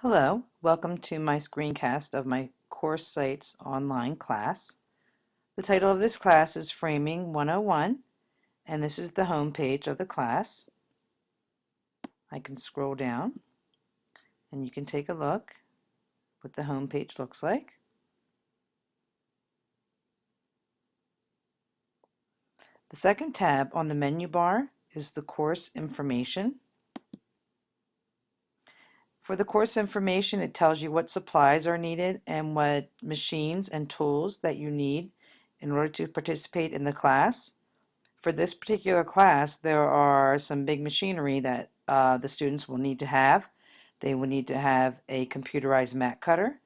Hello, welcome to my screencast of my Coursesites online class. The title of this class is Framing 101, and this is the home page of the class. I can scroll down and you can take a look what the home page looks like. The second tab on the menu bar is the course information. For the course information, it tells you what supplies are needed and what machines and tools that you need in order to participate in the class. For this particular class, there are some big machinery that the students will need to have. They will need to have a computerized mat cutter,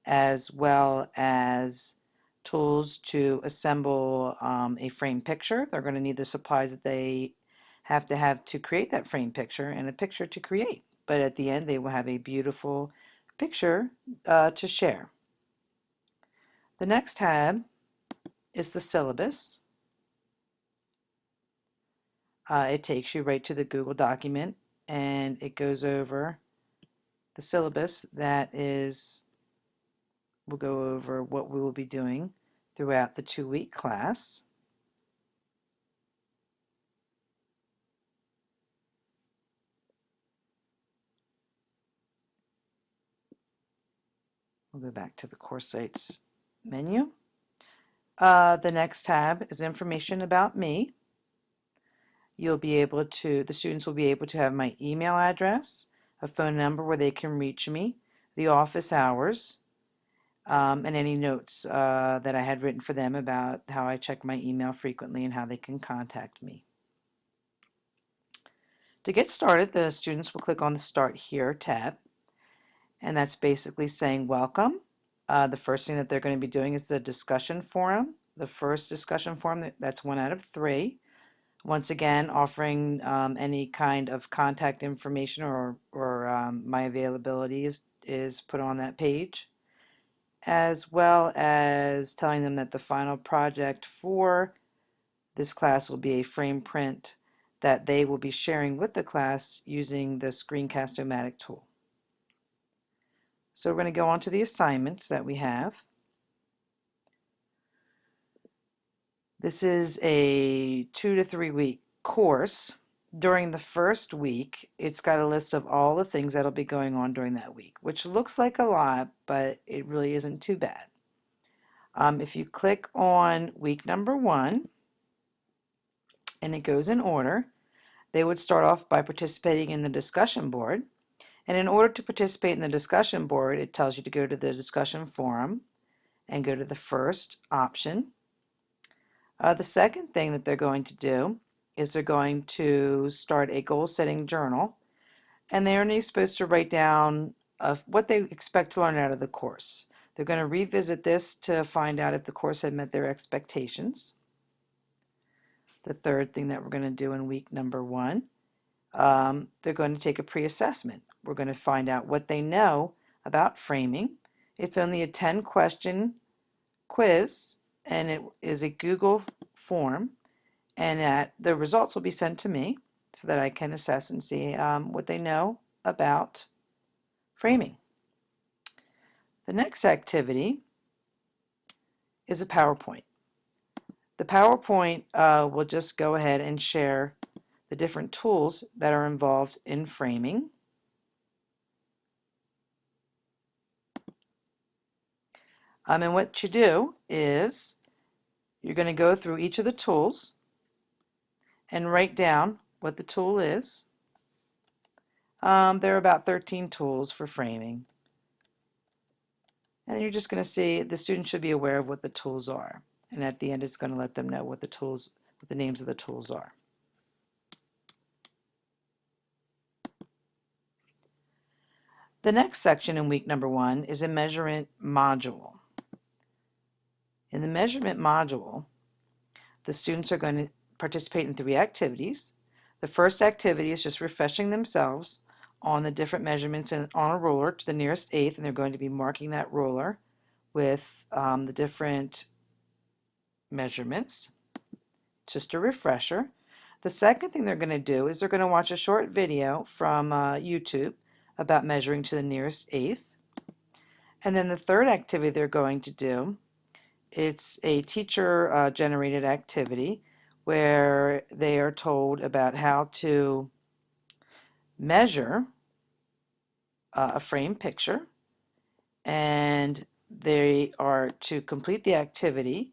as well as tools to assemble a frame picture. They're going to need the supplies that they have to create that frame picture and a picture to create. But at the end, they will have a beautiful picture to share. The next tab is the syllabus. It takes you right to the Google document and it goes over the syllabus that is, we'll go over what we will be doing throughout the 2-week class. We'll go back to the Coursesites menu. The next tab is information about me. You'll be able to, the students will be able to have my email address, a phone number where they can reach me, the office hours, and any notes that I had written for them about how I check my email frequently and how they can contact me. To get started, the students will click on the Start Here tab, and that's basically saying welcome. The first thing that they're going to be doing is the discussion forum. The first discussion forum, that's 1 out of 3. Once again, offering any kind of contact information or my availability is put on that page, as well as telling them that the final project for this class will be a frame print that they will be sharing with the class using the Screencast-O-Matic tool. So we're going to go on to the assignments that we have. This is a 2 to 3 week course. During the first week, it's got a list of all the things that'll be going on during that week, which looks like a lot, but it really isn't too bad. If you click on week number 1, and it goes in order, they would start off by participating in the discussion board. And in order to participate in the discussion board, it tells you to go to the discussion forum and go to the first option. The second thing that they're going to do is they're going to start a goal-setting journal, and they're only supposed to write down what they expect to learn out of the course. They're going to revisit this to find out if the course had met their expectations. The third thing that we're going to do in week number 1, they're going to take a pre-assessment. We're going to find out what they know about framing. It's only a 10-question quiz, and it is a Google form, and the results will be sent to me so that I can assess and see what they know about framing. The next activity is a PowerPoint. The PowerPoint will just go ahead and share the different tools that are involved in framing. And what you do is you're going to go through each of the tools and write down what the tool is. There are about 13 tools for framing. And you're just going to see the student should be aware of what the tools are. And at the end, it's going to let them know what the names of the tools are. The next section in week number 1 is a measurement module. In the measurement module, the students are going to participate in 3 activities. The first activity is just refreshing themselves on the different measurements on a ruler to the nearest eighth, and they're going to be marking that ruler with the different measurements. Just a refresher. The second thing they're going to do is they're going to watch a short video from YouTube about measuring to the nearest eighth. And then the third activity they're going to do, it's a teacher generated activity where they are told about how to measure a framed picture, and they are to complete the activity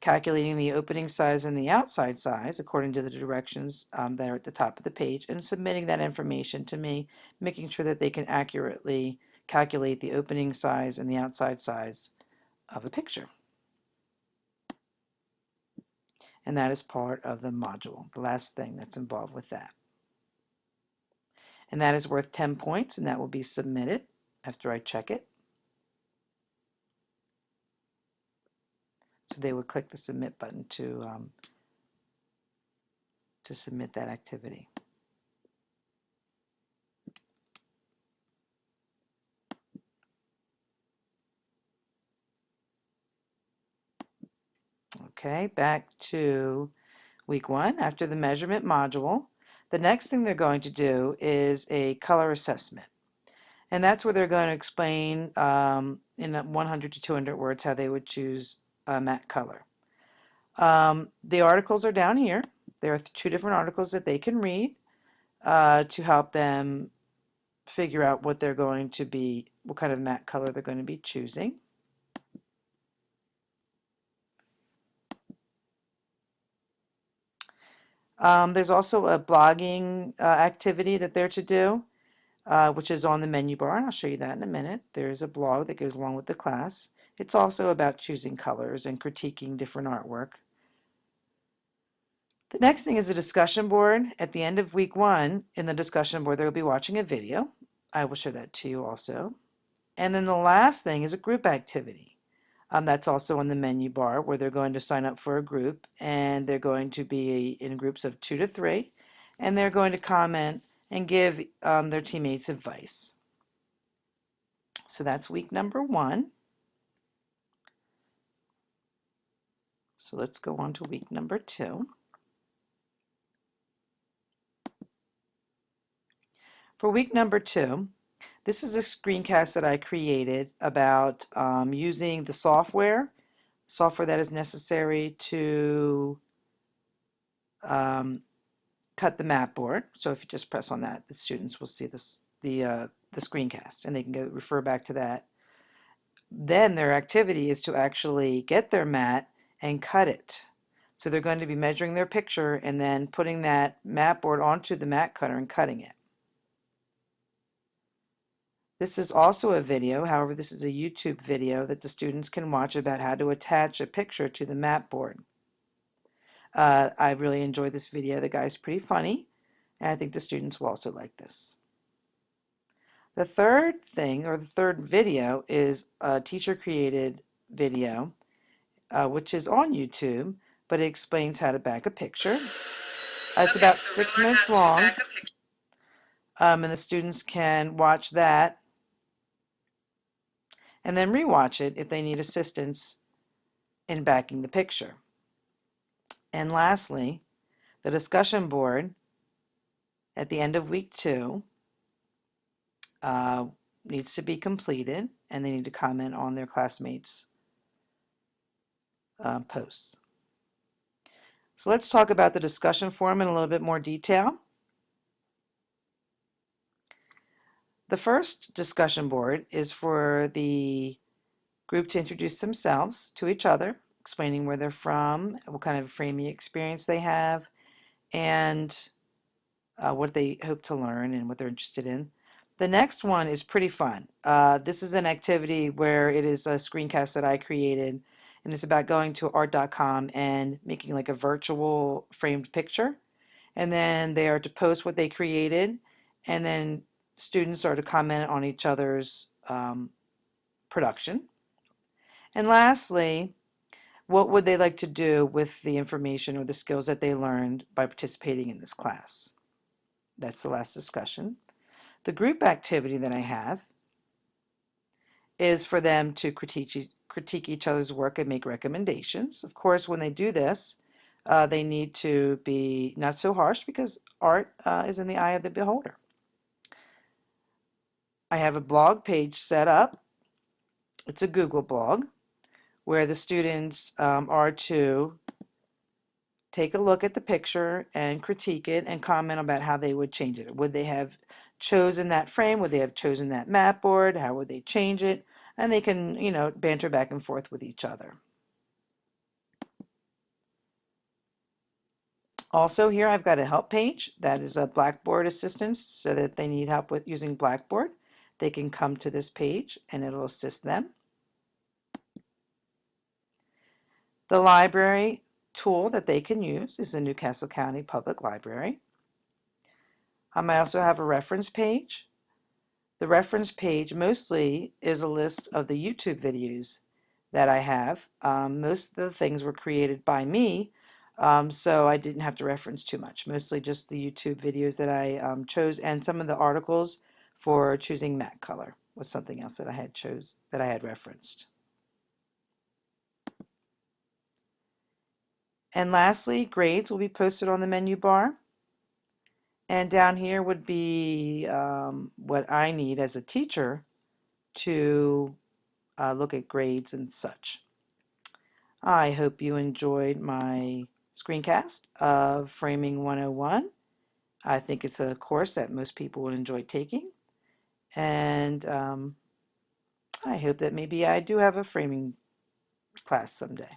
calculating the opening size and the outside size according to the directions that are at the top of the page, and submitting that information to me, making sure that they can accurately calculate the opening size and the outside size of a picture. And that is part of the module, the last thing that's involved with that. And that is worth 10 points, and that will be submitted after I check it. So they would click the submit button to submit that activity. Okay, back to week 1. After the measurement module, the next thing they're going to do is a color assessment. And that's where they're going to explain in 100 to 200 words how they would choose a matte color. The articles are down here. There are 2 different articles that they can read to help them figure out what they're going to be, what kind of matte color they're going to be choosing. There's also a blogging activity that they're to do, which is on the menu bar, and I'll show you that in a minute. There's a blog that goes along with the class. It's also about choosing colors and critiquing different artwork. The next thing is a discussion board. At the end of week 1, in the discussion board, they'll be watching a video. I will show that to you also. And then the last thing is a group activity. That's also on the menu bar, where they're going to sign up for a group, and they're going to be in groups of 2 to 3, and they're going to comment and give their teammates advice. So that's week number 1. So let's go on to week number 2. For week number 2, this is a screencast that I created about using the software that is necessary to cut the map board. So if you just press on that, the students will see the screencast, and they can go refer back to that. Then their activity is to actually get their mat and cut it. So they're going to be measuring their picture and then putting that map board onto the mat cutter and cutting it. This is also a video, however this is a YouTube video that the students can watch about how to attach a picture to the map board. I really enjoyed this video. The guy's pretty funny, and I think the students will also like this. The third thing, or the third video, is a teacher-created video, which is on YouTube, but it explains how to back a picture. It's about 6 minutes long, and the students can watch that and then rewatch it if they need assistance in backing the picture. And lastly, the discussion board at the end of week 2 needs to be completed, and they need to comment on their classmates' posts. So let's talk about the discussion forum in a little bit more detail. The first discussion board is for the group to introduce themselves to each other, explaining where they're from, what kind of framing experience they have, and what they hope to learn and what they're interested in. The next one is pretty fun. This is an activity where it is a screencast that I created, and it's about going to art.com and making like a virtual framed picture, and then they are to post what they created, and then students are to comment on each other's production. And lastly, what would they like to do with the information or the skills that they learned by participating in this class? That's the last discussion. The group activity that I have is for them to critique each other's work and make recommendations. Of course, when they do this, they need to be not so harsh, because art is in the eye of the beholder. I have a blog page set up. It's a Google blog where the students are to take a look at the picture and critique it and comment about how they would change it. Would they have chosen that frame? Would they have chosen that mat board? How would they change it? And they can, banter back and forth with each other. Also here I've got a help page that is a Blackboard assistance, so that if they need help with using Blackboard, they can come to this page and it'll assist them. The library tool that they can use is the Newcastle County Public Library. I also have a reference page. The reference page mostly is a list of the YouTube videos that I have. Most of the things were created by me, so I didn't have to reference too much. Mostly just the YouTube videos that I chose, and some of the articles for choosing matte color was something else that I had referenced. And lastly, grades will be posted on the menu bar. And down here would be what I need as a teacher to look at grades and such. I hope you enjoyed my screencast of Framing 101. I think it's a course that most people would enjoy taking. And I hope that maybe I do have a framing class someday.